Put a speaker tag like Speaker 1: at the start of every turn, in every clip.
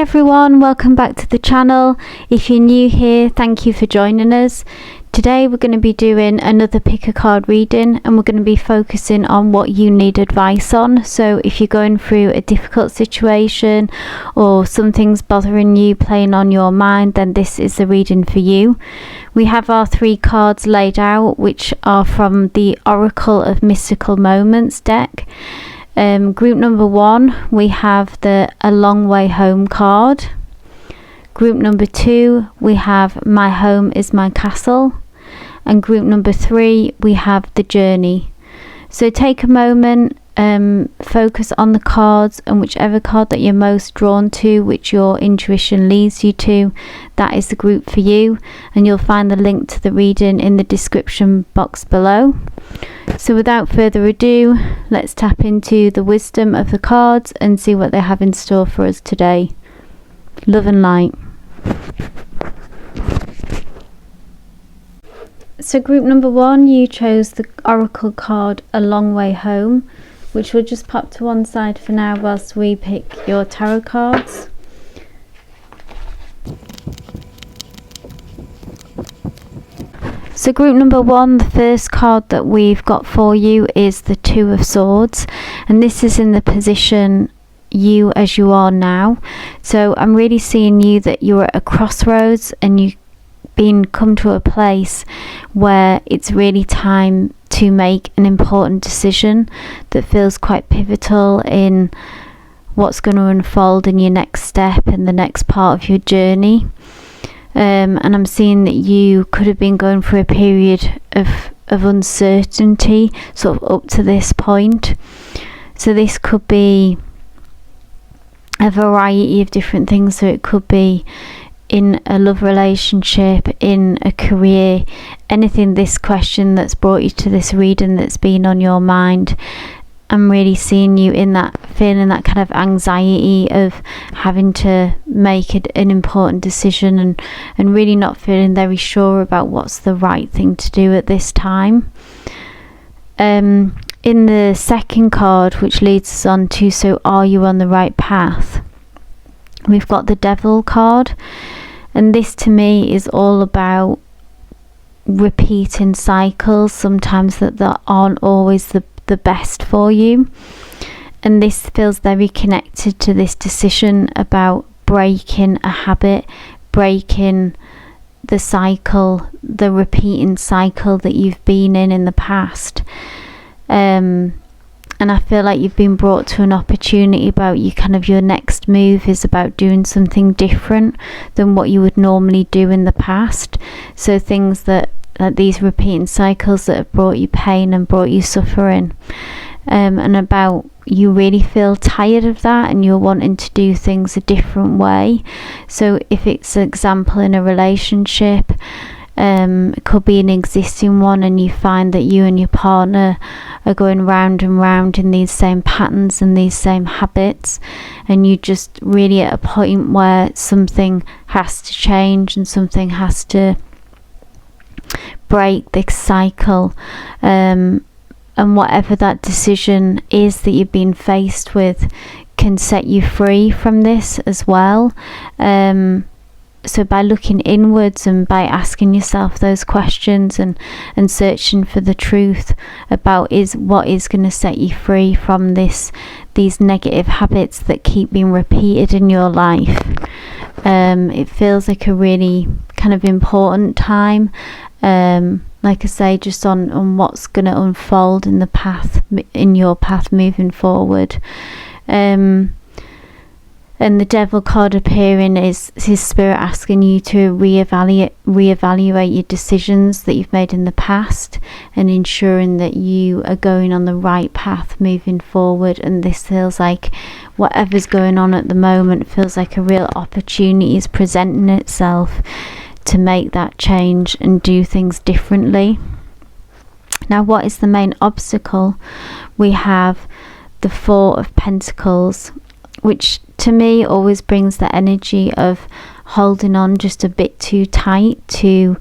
Speaker 1: everyone, welcome back to the channel. If you're new here, thank you for joining us. Today we're going to be doing another pick a card reading, and we're going to be focusing on what you need advice on. So if you're going through a difficult situation or something's bothering you, playing on your mind, then this is the reading for you. We have our 3 cards laid out, which are from the Oracle of Mystical Moments deck. Group number 1, we have the A Long Way Home card. Group number 2, we have My Home is My Castle. And group number 3, we have The Journey. So take a moment, focus on the cards, and whichever card that you're most drawn to, which your intuition leads you to, that is the group for you. And you'll find the link to the reading in the description box below. So without further ado, let's tap into the wisdom of the cards and see what they have in store for us today. Love and light. So group number 1, you chose the Oracle card A Long Way Home, which will just pop to one side for now whilst we pick your tarot cards. So group number 1, the first card that we've got for you is the 2 of Swords, and this is in the position you as you are now. So I'm really seeing you that you're at a crossroads and you've come to a place where it's really time to make an important decision that feels quite pivotal in what's going to unfold in your next step in the next part of your journey. And I'm seeing that you could have been going through a period of uncertainty sort of up to this point. So this could be a variety of different things. So it could be in a love relationship, in a career, anything, this question that's brought you to this reading that's been on your mind. I'm really seeing you in that feeling, that kind of anxiety of having to make an important decision and really not feeling very sure about what's the right thing to do at this time. In the second card, which leads us on to So Are You on the Right Path? We've got the Devil card, and this to me is all about repeating cycles, sometimes that aren't always the best for you. And this feels very connected to this decision about breaking a habit, breaking the cycle, the repeating cycle that you've been in the past. And I feel like you've been brought to an opportunity about your next move is about doing something different than what you would normally do in the past. So things that these repeating cycles that have brought you pain and brought you suffering, and about you really feel tired of that and you're wanting to do things a different way. So if it's an example in a relationship, it could be an existing one, and you find that you and your partner are going round and round in these same patterns and these same habits, and you just really at a point where something has to change and something has to break this cycle, and whatever that decision is that you've been faced with can set you free from this as well. So by looking inwards and by asking yourself those questions and searching for the truth about what is going to set you free from these negative habits that keep being repeated in your life, it feels like a really kind of important time. Like I say, just on what's going to unfold in your path moving forward. And the Devil card appearing is his spirit asking you to reevaluate your decisions that you've made in the past and ensuring that you are going on the right path moving forward. And this feels like whatever's going on at the moment feels like a real opportunity is presenting itself to make that change and do things differently. Now, what is the main obstacle? We have the 4 of Pentacles, which to me always brings the energy of holding on just a bit too tight to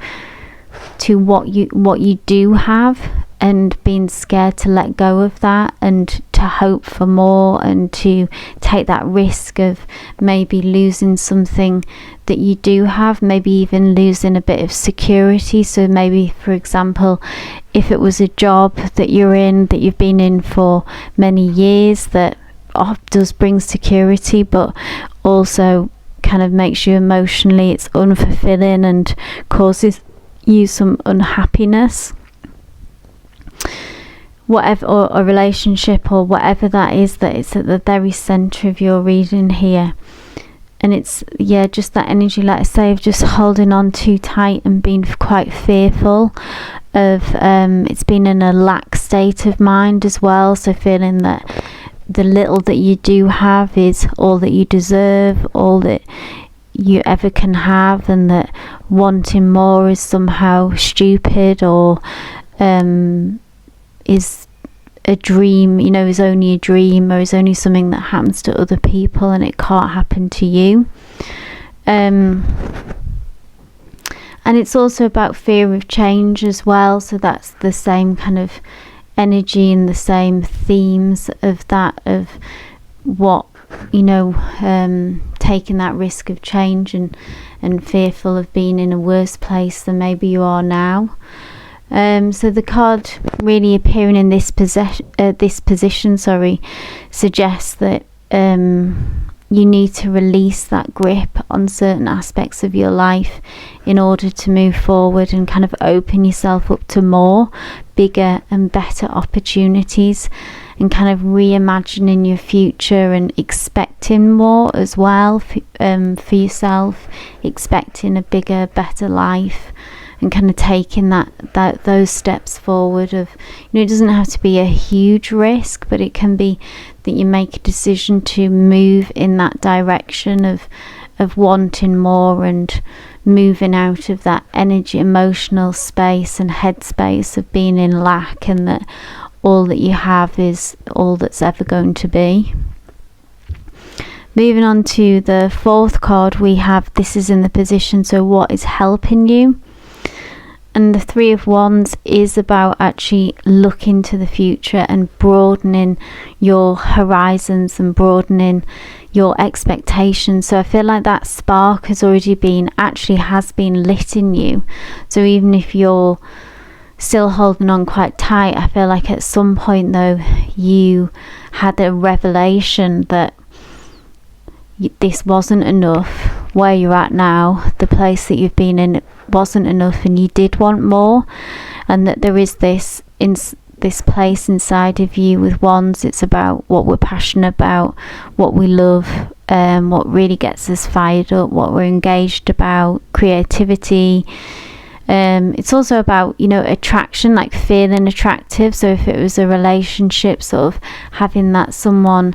Speaker 1: what you do have, and being scared to let go of that and to hope for more and to take that risk of maybe losing something that you do have, maybe even losing a bit of security. So maybe, for example, if it was a job that you're in, that you've been in for many years, that does bring security, but also kind of makes you emotionally, it's unfulfilling and causes you some unhappiness, whatever, or a relationship or whatever that is, that it's at the very center of your reading here. And it's just that energy, like I say, of just holding on too tight and being quite fearful of it's been in a lack state of mind as well, so feeling that the little that you do have is all that you deserve, all that you ever can have, and that wanting more is somehow stupid, or is a dream, is only a dream, or is only something that happens to other people and it can't happen to you. And it's also about fear of change as well, so that's the same kind of energy and the same themes of that, of what, taking that risk of change and fearful of being in a worse place than maybe you are now. So the card really appearing in this position suggests that you need to release that grip on certain aspects of your life in order to move forward and kind of open yourself up to more, bigger and better opportunities, and kind of reimagining your future and expecting more as well for yourself, expecting a bigger, better life, and kind of taking those steps forward of, it doesn't have to be a huge risk, but it can be that you make a decision to move in that direction of wanting more and moving out of that emotional space and headspace of being in lack, and that all that you have is all that's ever going to be. Moving on to the fourth card, we have, this is in the position, so what is helping you? And the Three of Wands is about actually looking to the future and broadening your horizons and broadening your expectations. So I feel like that spark has been lit in you. So even if you're still holding on quite tight, I feel like at some point though you had a revelation that this wasn't enough. Where you're at now, the place that you've been in, wasn't enough, and you did want more, and that there is this place inside of you with Wands. It's about what we're passionate about, what we love, what really gets us fired up, what we're engaged about, creativity. It's also about, attraction, like feeling attractive. So if it was a relationship, sort of having that someone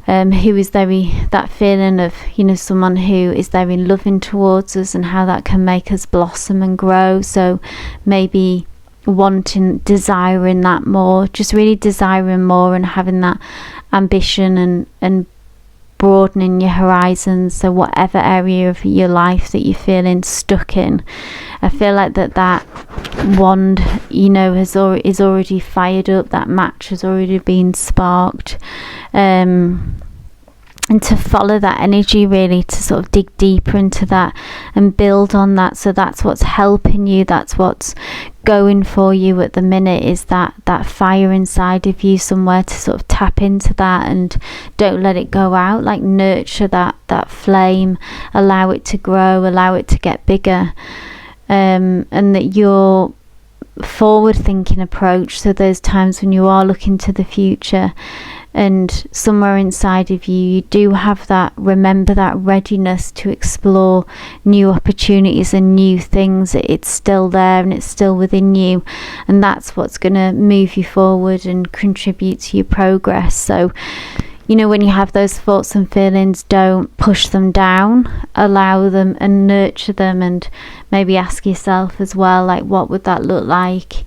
Speaker 1: who is that feeling of, someone who is very loving towards us, and how that can make us blossom and grow. So maybe desiring that more, just really desiring more, and having that ambition and broadening your horizons. So whatever area of your life that you're feeling stuck in, I feel like that wand, is already fired up, that match has already been sparked, and to follow that energy, really to sort of dig deeper into that and build on that. So that's what's helping you, that's what's going for you at the minute, is that fire inside of you, somewhere to sort of tap into that and don't let it go out. Like nurture that flame, allow it to grow, allow it to get bigger, and that your forward thinking approach, so those times when you are looking to the future, and somewhere inside of you do have that readiness to explore new opportunities and new things. It's still there and it's still within you, and that's what's going to move you forward and contribute to your progress. So when you have those thoughts and feelings, don't push them down, allow them and nurture them, and maybe ask yourself as well, like, what would that look like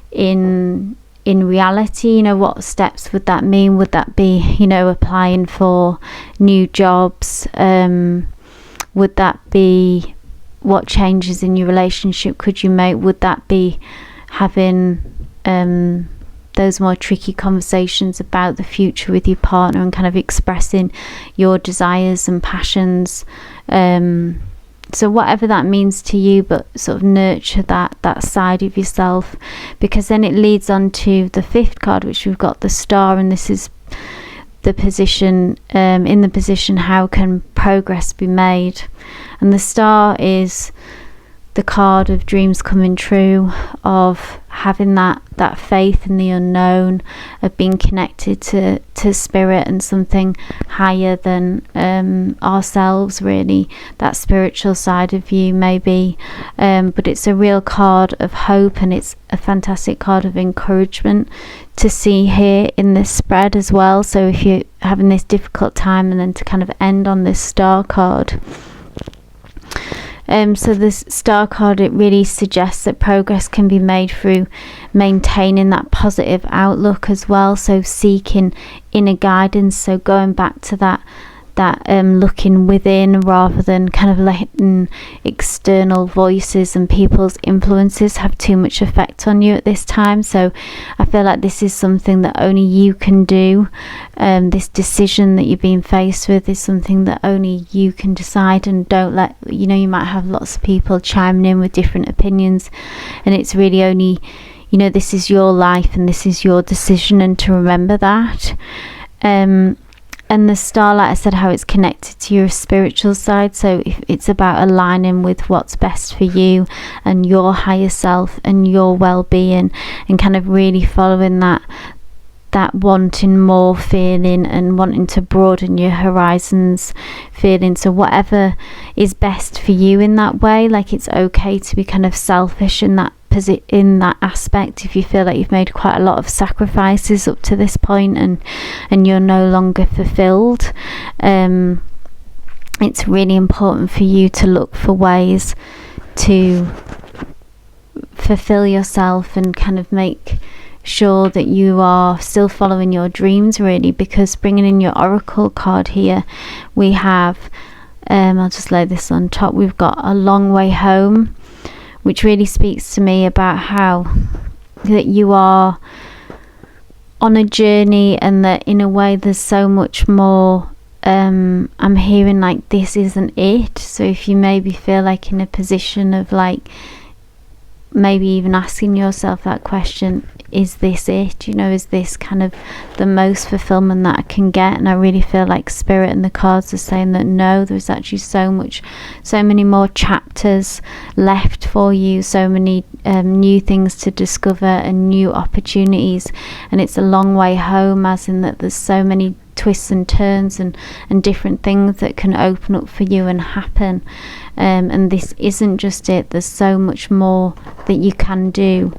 Speaker 1: in reality? What steps would that mean? Would that be applying for new jobs? Would that be, what changes in your relationship could you make? Would that be having those more tricky conversations about the future with your partner and kind of expressing your desires and passions. So whatever that means to you, but sort of nurture that side of yourself, because then it leads on to the 5th card, which we've got the Star, and this is the position, in the position, how can progress be made? And the Star is the card of dreams coming true, of having that faith in the unknown, of being connected to spirit and something higher than ourselves, really, that spiritual side of you maybe. But it's a real card of hope, and it's a fantastic card of encouragement to see here in this spread as well. So if you're having this difficult time, and then to kind of end on this Star card. So this Star card, it really suggests that progress can be made through maintaining that positive outlook as well. So seeking inner guidance, so going back to that looking within, rather than kind of letting external voices and people's influences have too much effect on you at this time. So I feel like this is something that only you can do. This decision that you're being faced with is something that only you can decide, and don't let, you might have lots of people chiming in with different opinions, and it's really only, this is your life and this is your decision, and to remember that. And the Star, like I said, how it's connected to your spiritual side. So if it's about aligning with what's best for you and your higher self and your well-being, and kind of really following that wanting more feeling, and wanting to broaden your horizons feeling. So whatever is best for you in that way, like it's okay to be kind of selfish in that aspect. If you feel like you've made quite a lot of sacrifices up to this point, and you're no longer fulfilled, it's really important for you to look for ways to fulfill yourself, and kind of make sure that you are still following your dreams, really. Because bringing in your Oracle card here, we have I'll just lay this on top, we've got a long way home, which really speaks to me about how that you are on a journey, and that in a way there's so much more. I'm hearing like this isn't it. So if you maybe feel like in a position of like maybe even asking yourself that question, is this it? Is this kind of the most fulfillment that I can get? And I really feel like Spirit and the cards are saying that no, there's actually so many more chapters left for you, so many new things to discover and new opportunities. And it's a long way home, as in that there's so many twists and turns and different things that can open up for you and happen. And this isn't just it, there's so much more that you can do.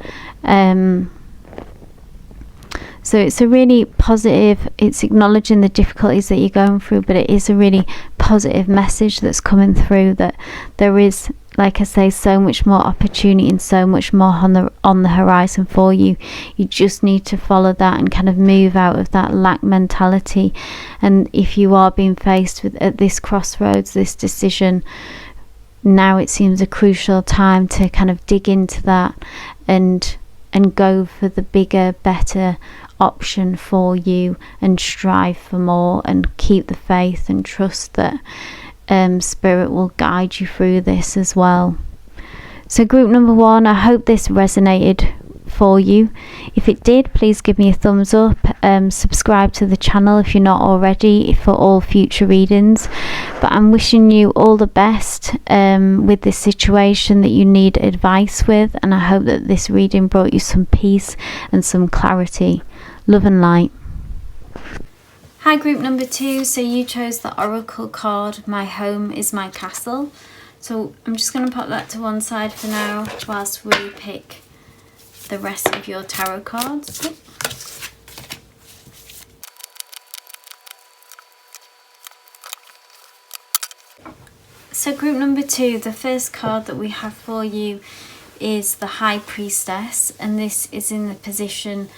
Speaker 1: So it's a really positive, it's acknowledging the difficulties that you're going through, but it is a really positive message that's coming through, that there is, like I say, so much more opportunity and so much more on the horizon for you. You just need to follow that and kind of move out of that lack mentality. And if you are being faced with, at this crossroads, this decision, now it seems a crucial time to kind of dig into that and go for the bigger, better option for you, and strive for more, and keep the faith and trust that Spirit will guide you through this as well. So group number 1, I hope this resonated for you. If it did, please give me a thumbs up, subscribe to the channel if you're not already, for all future readings. But I'm wishing you all the best with this situation that you need advice with, and I hope that this reading brought you some peace and some clarity. Love and light. Hi group number 2, so you chose the Oracle card, My Home is My Castle. So I'm just going to put that to one side for now whilst we pick the rest of your tarot cards. So group number 2, the first card that we have for you is the High Priestess, and this is in the position,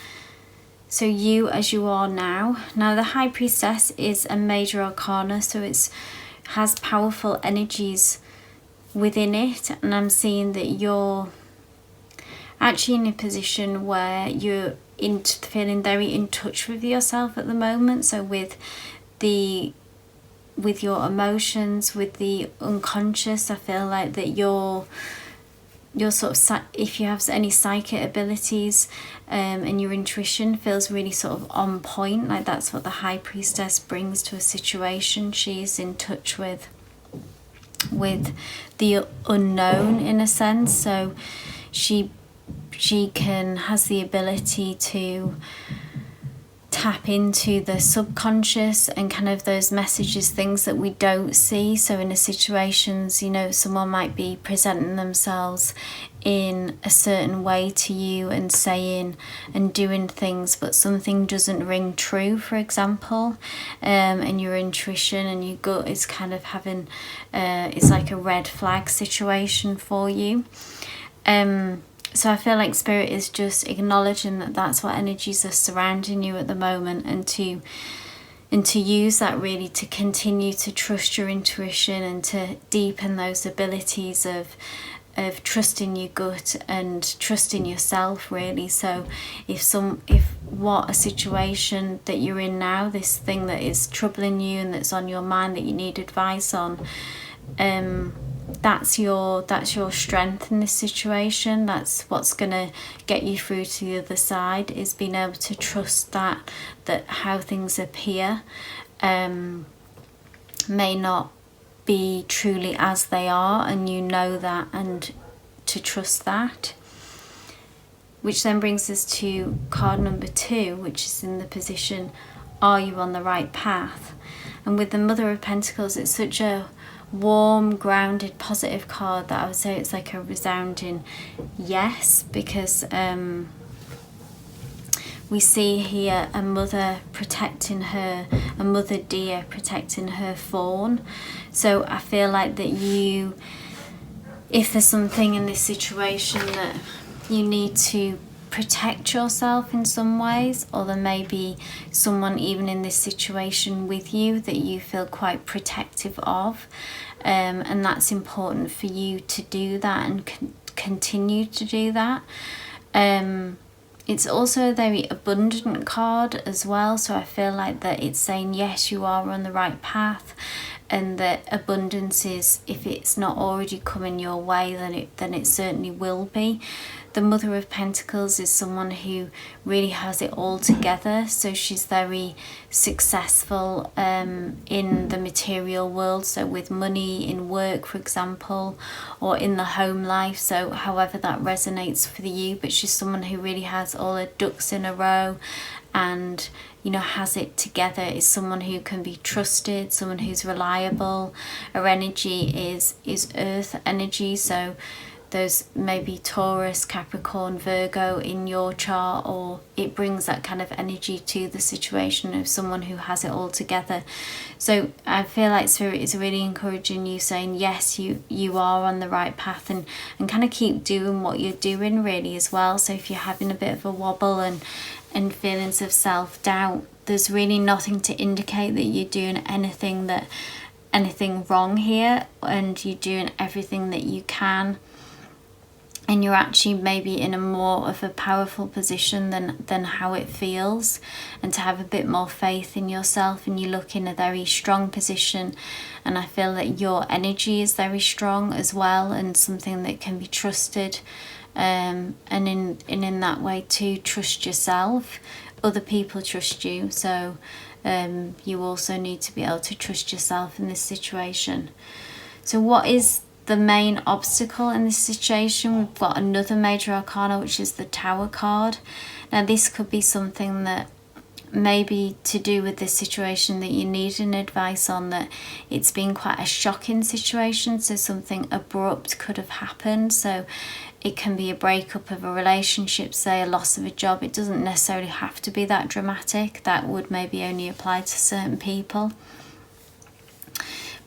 Speaker 1: so you as you are now. Now the High Priestess is a major arcana, so it has powerful energies within it, and I'm seeing that you're actually in a position where you're feeling very in touch with yourself at the moment. So with your emotions, with the unconscious, I feel like that you're sort of, if you have any psychic abilities, and your intuition feels really sort of on point, like that's what the High Priestess brings to a situation. She's in touch with the unknown in a sense, so she has the ability to tap into the subconscious and kind of those messages, things that we don't see. So in a situations, you know, someone might be presenting themselves in a certain way to you and saying and doing things, but something doesn't ring true, for example, and your intuition and your gut is kind of having it's like a red flag situation for you. So I feel like Spirit is just acknowledging that that's what energies are surrounding you at the moment, and to use that really to continue to trust your intuition and to deepen those abilities of trusting your gut and trusting yourself, really. So if what a situation that you're in now, this thing that is troubling you and that's on your mind that you need advice on, that's your strength in this situation. That's what's gonna get you through to the other side, is being able to trust that how things appear may not be truly as they are, and you know that, and to trust that. Which then brings us to card number 2, which is in the position, are you on the right path? And with the Mother of Pentacles, it's such a warm, grounded, positive card that I would say it's like a resounding yes, because we see here a mother protecting her, a mother deer protecting her fawn. So I feel like that if there's something in this situation that you need to protect yourself in some ways, or there may be someone even in this situation with you that you feel quite protective of, and that's important for you to do that and continue to do that. It's also a very abundant card as well, so I feel like that it's saying yes, you are on the right path, and that abundance is, if it's not already coming your way, then it certainly will be. The Mother of Pentacles is someone who really has it all together, so she's very successful in the material world, so with money, in work, for example, or in the home life, so however that resonates for you. But she's someone who really has all her ducks in a row and, you know, has it together, is someone who can be trusted, someone who's reliable. Her energy is earth energy, so those maybe Taurus, Capricorn, Virgo in your chart, or it brings that kind of energy to the situation of someone who has it all together. So I feel like Spirit is really encouraging you, saying yes, you are on the right path, and kind of keep doing what you're doing really as well. So if you're having a bit of a wobble and feelings of self-doubt, there's really nothing to indicate that you're doing anything wrong here, and you're doing everything that you can. And you're actually maybe in a more of a powerful position than how it feels, and to have a bit more faith in yourself, and you look in a very strong position, and I feel that your energy is very strong as well, and something that can be trusted, and in that way to trust yourself. Other people trust you, so you also need to be able to trust yourself in this situation. So what is the main obstacle in this situation? We've got another major arcana, which is the Tower card. Now this could be something that maybe to do with this situation that you need an advice on, that it's been quite a shocking situation, so something abrupt could have happened. So it can be a breakup of a relationship, say a loss of a job. It doesn't necessarily have to be that dramatic. That would maybe only apply to certain people.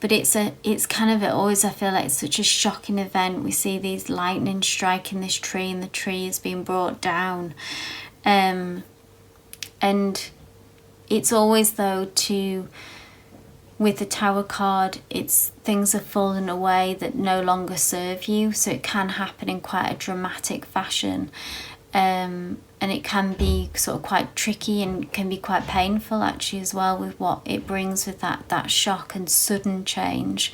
Speaker 1: But it's kind of always, I feel like it's such a shocking event. We see these lightning striking this tree, and the tree is being brought down. And it's always, though, to with the Tower card, it's things have fallen away that no longer serve you, so it can happen in quite a dramatic fashion, and it can be sort of quite tricky and can be quite painful actually as well, with what it brings with that shock and sudden change.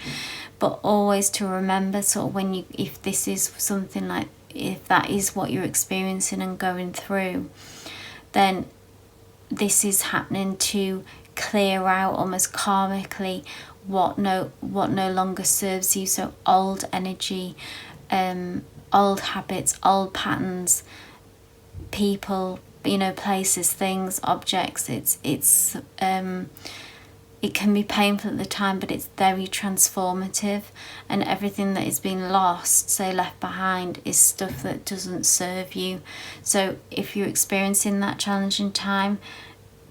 Speaker 1: But always to remember, sort of, if this is something like, if that is what you're experiencing and going through, then this is happening to clear out almost karmically what no longer serves you. So old energy, old habits, old patterns, people, places, things, objects. It can be painful at the time, but it's very transformative, and everything that is being lost, say left behind, is stuff that doesn't serve you. So if you're experiencing that challenging time,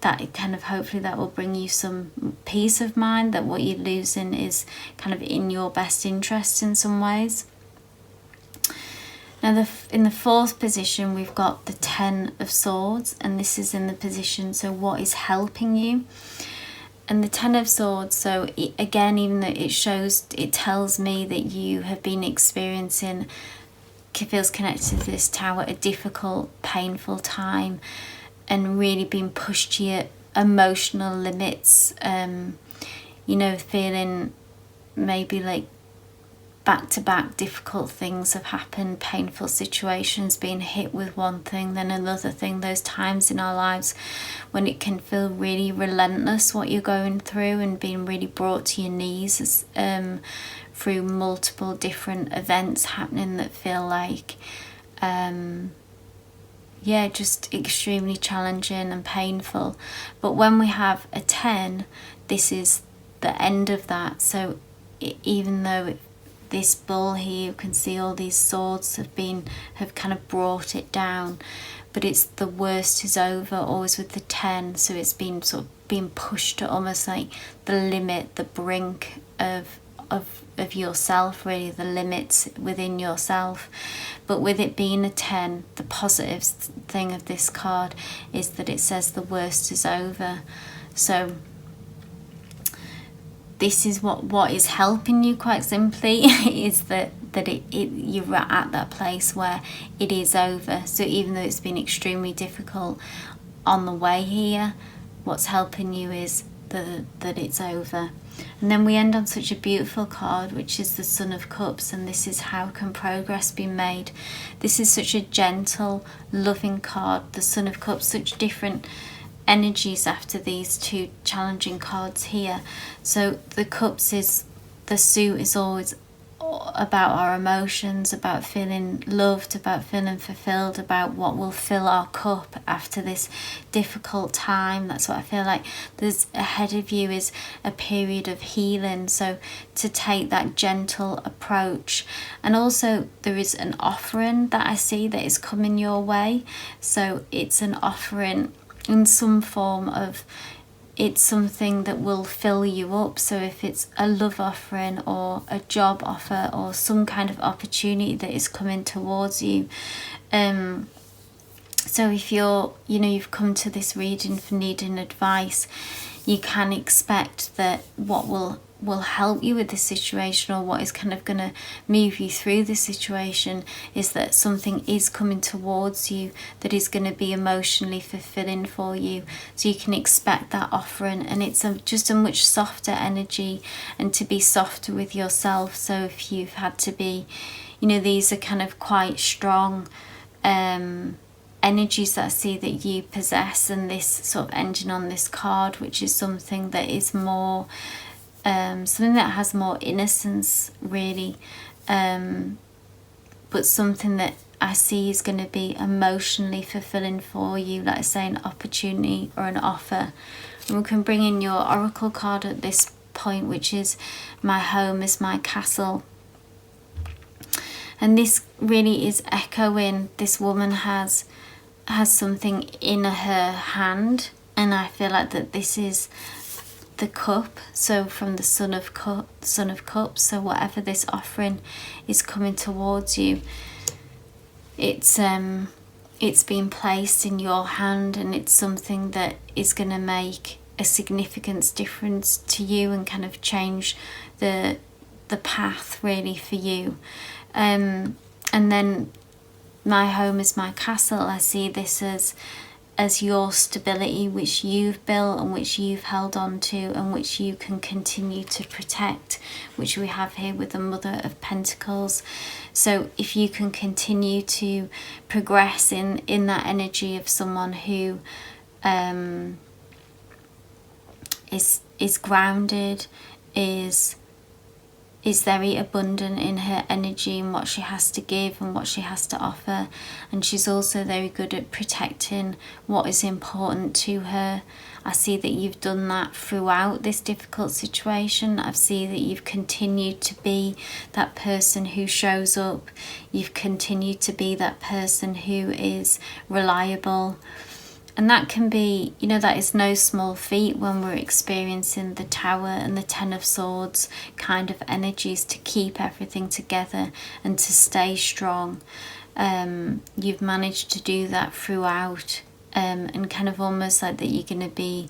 Speaker 1: that kind of, hopefully that will bring you some peace of mind that what you're losing is kind of in your best interest in some ways. Now in the fourth position we've got the Ten of Swords, and this is in the position, so what is helping you. And the Ten of Swords, so again, even though it tells me that you have been experiencing, feels connected to this Tower, a difficult, painful time, and really being pushed to your emotional limits, feeling maybe like back-to-back difficult things have happened, painful situations, being hit with one thing, then another thing, those times in our lives when it can feel really relentless what you're going through, and being really brought to your knees through multiple different events happening that feel like just extremely challenging and painful. But when we have a 10, this is the end of that. So even though this bull here, you can see all these swords have kind of brought it down, but it's the worst is over, always with the 10. So it's been sort of being pushed to almost like the limit, the brink of yourself, really, the limits within yourself. But with it being a 10, the positive thing of this card is that it says the worst is over. So this is what is helping you, quite simply, is that you're at that place where it is over. So even though it's been extremely difficult on the way here, what's helping you is that it's over. And then we end on such a beautiful card, which is the Son of Cups, and this is how can progress be made. This is such a gentle, loving card, the Son of Cups, such different energies after these two challenging cards here. So the Cups is, the suit is always about our emotions, about feeling loved, about feeling fulfilled, about what will fill our cup after this difficult time. That's what I feel like there's ahead of you, is a period of healing. So to take that gentle approach, and also there is an offering that I see that is coming your way. So it's an offering in some form of, it's something that will fill you up. So if it's a love offering or a job offer or some kind of opportunity that is coming towards you, so if you've come to this reading for needing advice, you can expect that what will help you with the situation, or what is kind of going to move you through the situation, is that something is coming towards you that is going to be emotionally fulfilling for you. So you can expect that offering, and it's just a much softer energy, and to be softer with yourself. So if you've had to be, these are kind of quite strong energies that I see that you possess, and this sort of engine on this card, which is something that is more something that has more innocence, really, but something that I see is going to be emotionally fulfilling for you, like I say, an opportunity or an offer. And we can bring in your oracle card at this point, which is my home is my castle. And this really is echoing, this woman has something in her hand, and I feel like that this is the cup, so from the Son of Cups. So whatever this offering is coming towards you, it's been placed in your hand, and it's something that is going to make a significance difference to you and kind of change the path really for you. And then my home is my castle. I see this as your stability, which you've built and which you've held on to and which you can continue to protect, which we have here with the Mother of Pentacles. So if you can continue to progress in that energy of someone who is grounded, is very abundant in her energy and what she has to give and what she has to offer, and she's also very good at protecting what is important to her. I see that you've done that throughout this difficult situation. I see that you've continued to be that person who shows up. You've continued to be that person who is reliable. And that can be, that is no small feat when we're experiencing the Tower and the Ten of Swords kind of energies, to keep everything together and to stay strong. You've managed to do that throughout, and kind of almost like that you're going to be,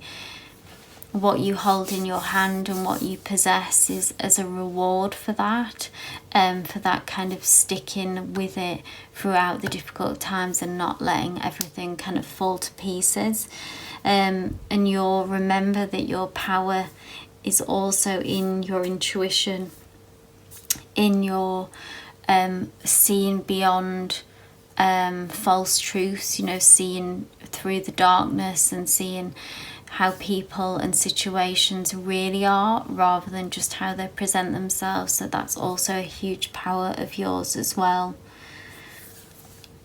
Speaker 1: what you hold in your hand and what you possess is as a reward for that kind of sticking with it throughout the difficult times and not letting everything kind of fall to pieces. And you'll remember that your power is also in your intuition, in your seeing beyond false truths, seeing through the darkness and seeing how people and situations really are rather than just how they present themselves. So that's also a huge power of yours as well.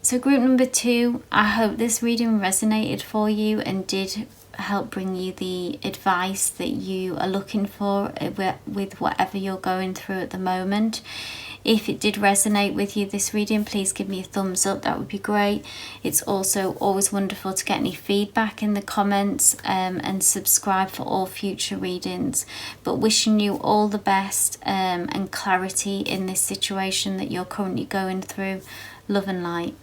Speaker 1: So group number 2, I hope this reading resonated for you and did help bring you the advice that you are looking for with whatever you're going through at the moment. If it did resonate with you, this reading, please give me a thumbs up. That would be great. It's also always wonderful to get any feedback in the comments, and subscribe for all future readings. But wishing you all the best and clarity in this situation that you're currently going through. Love and light.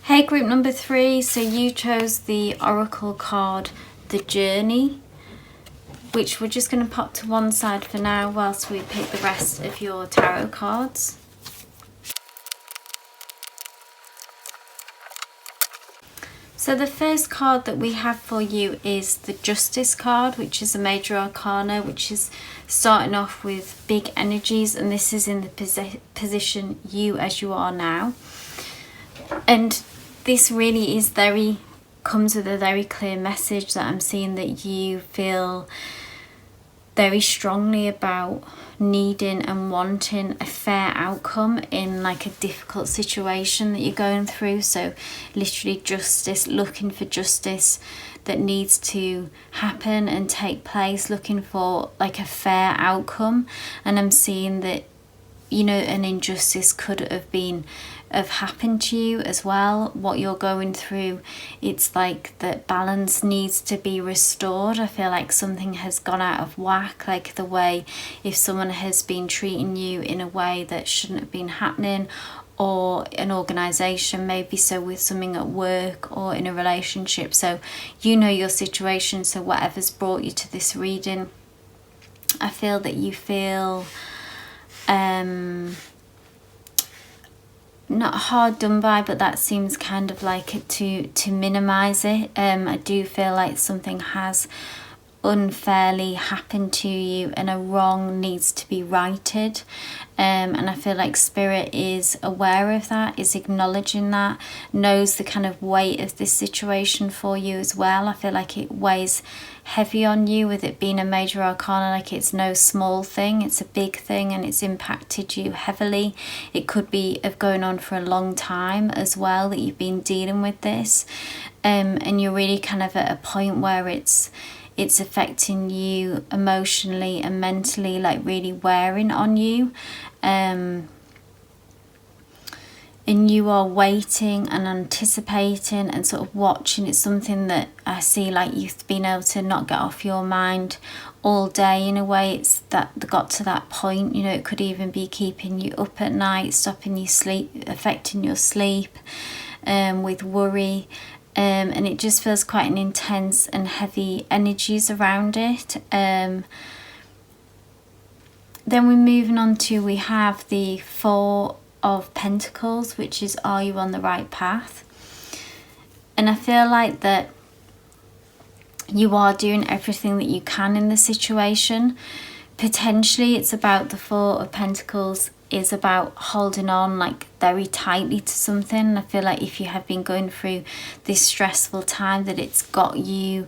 Speaker 1: Hey, group number 3. So you chose the Oracle card, The Journey, which we're just going to pop to one side for now whilst we pick the rest of your tarot cards. So the first card that we have for you is the Justice card, which is a major arcana, which is starting off with big energies, and this is in the position you as you are now. And this really is comes with a very clear message that I'm seeing, that you feel very strongly about needing and wanting a fair outcome in like a difficult situation that you're going through. So literally justice, looking for justice that needs to happen and take place, looking for like a fair outcome. And I'm seeing that, an injustice could have happened to you as well. What you're going through, it's like that balance needs to be restored. I feel like something has gone out of whack, like the way if someone has been treating you in a way that shouldn't have been happening, or an organisation maybe, so with something at work or in a relationship. So your situation, so whatever's brought you to this reading, I feel that you feel not hard done by, but that seems kind of like it to minimize it. I do feel like something has unfairly happened to you and a wrong needs to be righted, and I feel like Spirit is aware of that, is acknowledging that, knows the kind of weight of this situation for you as well. I feel like it weighs heavy on you, with it being a major arcana, like it's no small thing, it's a big thing, and it's impacted you heavily. It could be of going on for a long time as well, that you've been dealing with this, and you're really kind of at a point where it's affecting you emotionally and mentally, like really wearing on you, and you are waiting and anticipating and sort of watching. It's something that I see like you've been able to not get off your mind all day in a way. It's that got to that point, it could even be keeping you up at night, stopping you sleep, affecting your sleep, with worry. and it just feels quite an intense and heavy energies around it. Then we're moving on to, we have the Four of Pentacles, which is, are you on the right path? And I feel like that you are doing everything that you can in the situation. Potentially it's about, the Four of Pentacles is about holding on like very tightly to something. I feel like if you have been going through this stressful time, that it's got you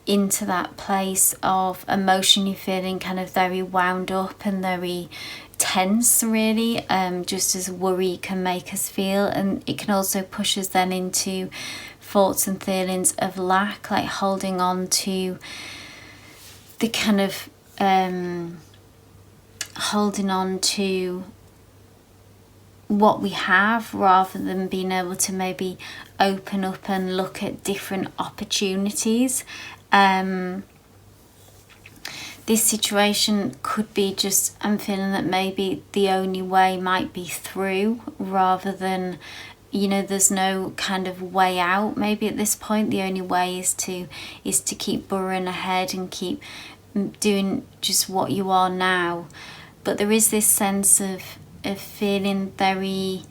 Speaker 1: into that place of emotionally feeling kind of very wound up and very tense, really, just as worry can make us feel. And it can also push us then into thoughts and feelings of lack, like holding on to the kind of holding on to what we have, rather than being able to maybe open up and look at different opportunities. This situation could be just, I'm feeling that maybe the only way might be through, rather than, you know, there's no kind of way out. Maybe at this point the only way is to keep burrowing ahead and keep doing just what you are now. But there is this sense of feeling very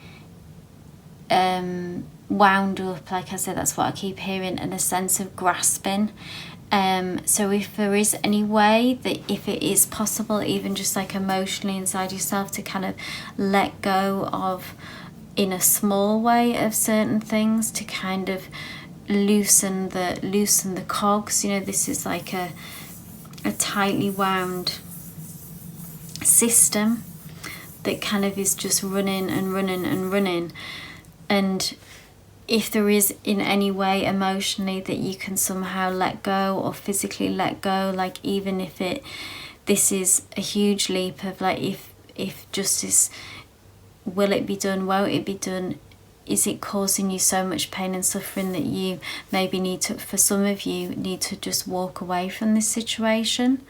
Speaker 1: wound up, like I said, that's what I keep hearing, and a sense of grasping. So if there is any way that, if it is possible, even just like emotionally inside yourself, to kind of let go of, in a small way, of certain things, to kind of loosen the cogs. You know, this is like a tightly wound system that kind of is just running and running and running. And if there is in any way emotionally that you can somehow let go, or physically let go, like even if this is a huge leap of like, if justice, will it be done, won't it be done, is it causing you so much pain and suffering that you maybe need to, for some of you, need to just walk away from this situation.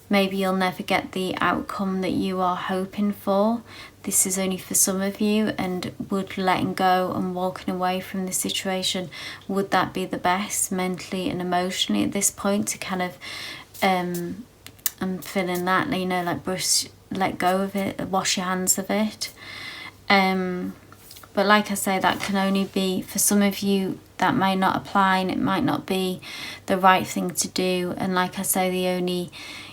Speaker 1: Maybe you'll never get the outcome that you are hoping for. This is only for some of you, and would letting go and walking away from the situation, would that be the best mentally and emotionally at this point, to kind of I'm feeling that, you know, like let go of it, wash your hands of it. But like I say, that can only be for some of you. That may not apply, and it might not be the right thing to do. And like I say,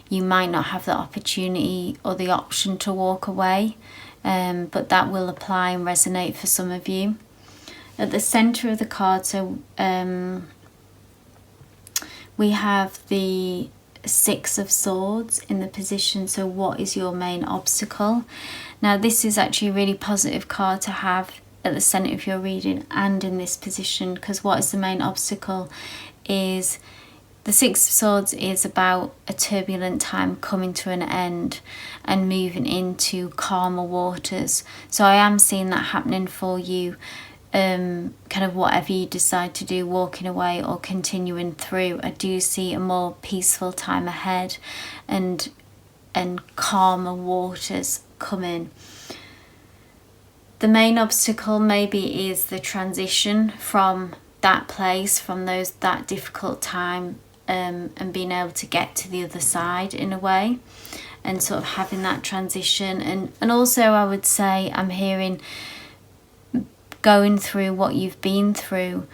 Speaker 1: you might not have the opportunity or the option to walk away, but that will apply and resonate for some of you. At the centre of the card, so we have the Six of Swords in the position. So what is your main obstacle? Now this is actually a really positive card to have at the centre of your reading and in this position, because what is the main obstacle is, the Six of Swords is about a turbulent time coming to an end and moving into calmer waters. So I am seeing that happening for you, kind of whatever you decide to do, walking away or continuing through. I do see a more peaceful time ahead, and calmer waters coming. The main obstacle maybe is the transition from that place, from that difficult time, and being able to get to the other side in a way, and sort of having that transition. And also I would say, I'm hearing, going through what you've been through,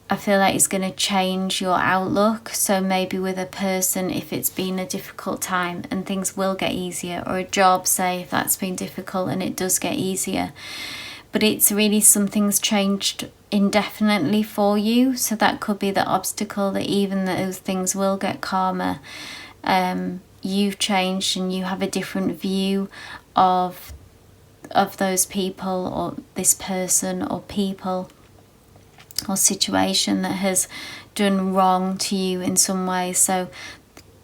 Speaker 1: I feel like it's going to change your outlook. So maybe with a person, if it's been a difficult time and things will get easier, or a job, say, if that's been difficult and it does get easier, but it's really something's changed indefinitely for you. So that could be the obstacle, that even those things will get calmer, you've changed and you have a different view of those people, or this person or people or situation that has done wrong to you in some ways. So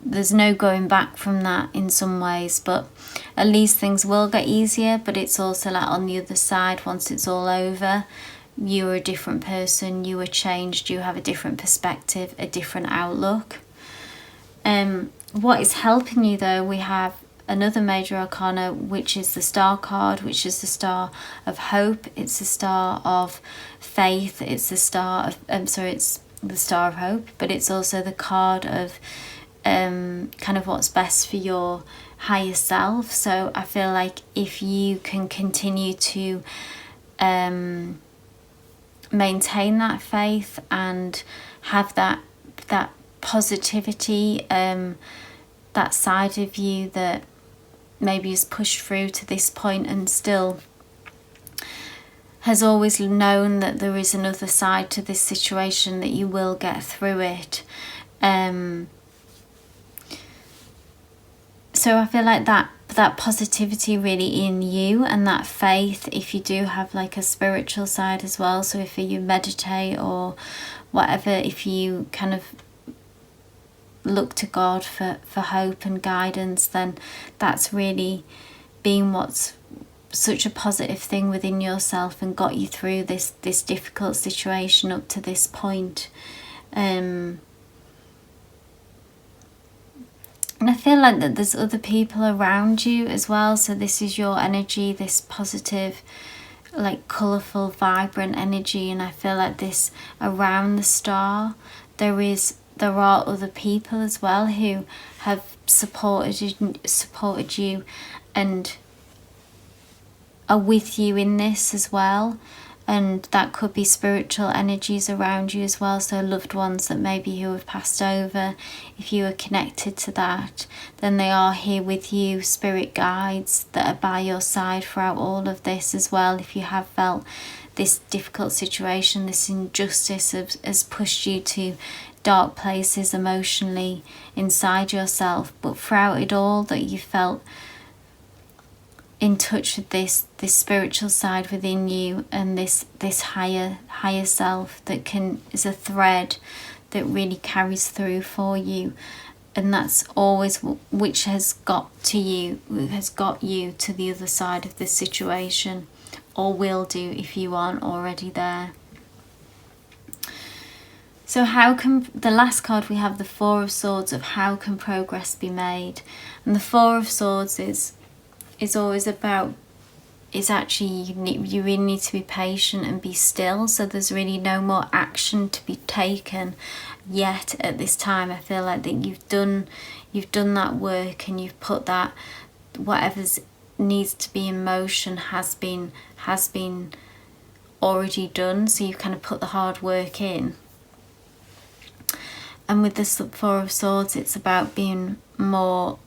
Speaker 1: there's no going back from that in some ways, but at least things will get easier. But it's also like on the other side, once it's all over, you're a different person, you are changed, you have a different perspective, a different outlook. What is helping you though, we have another major arcana, which is the Star card, which is the Star of Hope. It's the Star of Faith. It's the Star of, it's the Star of Hope, but it's also the card of kind of what's best for your higher self. So I feel like if you can continue to maintain that faith and have that positivity, that side of you that maybe has pushed through to this point and still has always known that there is another side to this situation, that you will get through it. So I feel like that positivity really in you, and that faith, if you do have like a spiritual side as well, so if you meditate or whatever, if you kind of look to God for hope and guidance, then that's really been what's such a positive thing within yourself and got you through this difficult situation up to this point. And I feel like that there's other people around you as well. So this is your energy, this positive, like colourful, vibrant energy. And I feel like this around the star, there are other people as well who have supported you and are with you in this as well. And that could be spiritual energies around you as well, so loved ones that maybe who have passed over. If you are connected to that, then they are here with you, spirit guides that are by your side throughout all of this as well. If you have felt this difficult situation, this injustice has pushed you to dark places emotionally inside yourself, but throughout it all that you felt in touch with this spiritual side within you, and this higher self that is a thread that really carries through for you, and that's always which has got you to the other side of this situation, or will do if you aren't already there. So how can, the last card we have, the Four of Swords, of how can progress be made. And the Four of Swords is always about, it's actually you really need to be patient and be still. So there's really no more action to be taken yet at this time. I feel like that you've done that work, and you've put that, whatever needs to be in motion has been already done. So you've kind of put the hard work in. And with this Four of Swords, it's about being more,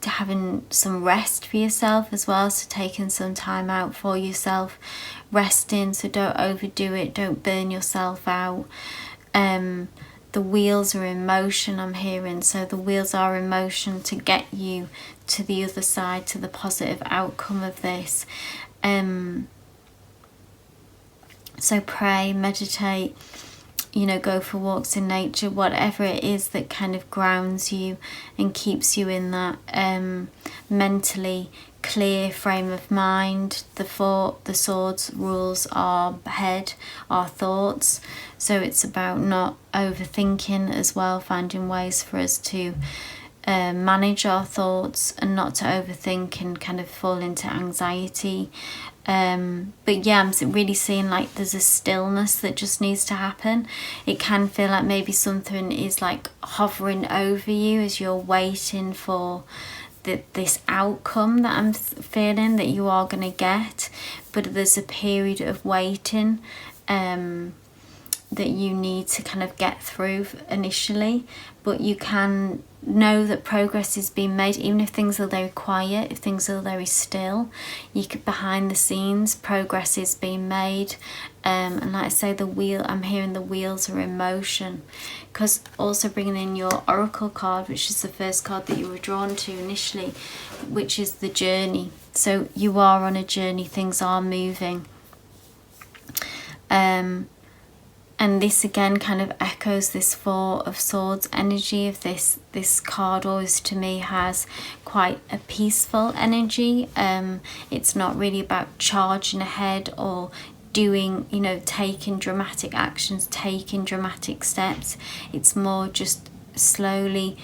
Speaker 1: having some rest for yourself as well, so taking some time out for yourself, resting, so don't overdo it, don't burn yourself out. The wheels are in motion, I'm hearing, so the wheels are in motion to get you to the other side, to the positive outcome of this. So pray, meditate, go for walks in nature, whatever it is that kind of grounds you and keeps you in that mentally clear frame of mind. The Swords rules our head, our thoughts. So it's about not overthinking as well, finding ways for us to manage our thoughts and not to overthink and kind of fall into anxiety. But yeah, I'm really seeing like there's a stillness that just needs to happen. It can feel like maybe something is like hovering over you as you're waiting for this outcome that I'm feeling that you are going to get, but there's a period of waiting that you need to kind of get through initially, but you can know that progress is being made, even if things are very quiet, if things are very still. You could, behind the scenes, progress is being made, and like I say, I'm hearing the wheels are in motion, because also bringing in your Oracle card, which is the first card that you were drawn to initially, which is the journey. So you are on a journey, things are moving. And this again kind of echoes this Four of Swords energy of this card. Always to me has quite a peaceful energy. It's not really about charging ahead or doing, taking dramatic actions, taking dramatic steps. It's more just slowly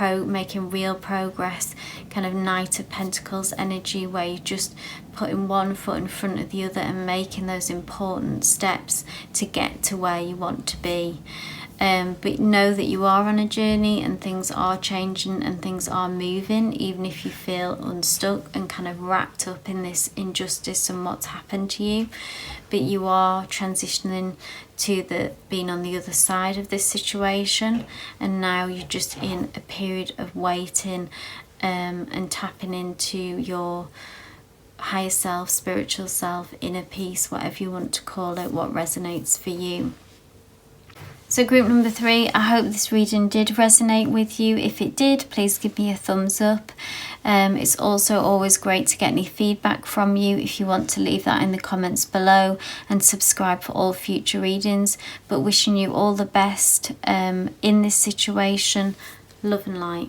Speaker 1: making real progress, kind of Knight of Pentacles energy, where you're just putting one foot in front of the other and making those important steps to get to where you want to be. But know that you are on a journey and things are changing and things are moving, even if you feel unstuck and kind of wrapped up in this injustice and what's happened to you. But you are transitioning to being on the other side of this situation, and now you're just in a period of waiting and tapping into your higher self, spiritual self, inner peace, whatever you want to call it, what resonates for you. So group number 3, I hope this reading did resonate with you. If it did, please give me a thumbs up. It's also always great to get any feedback from you if you want to leave that in the comments below, and subscribe for all future readings. But wishing you all the best in this situation. Love and light.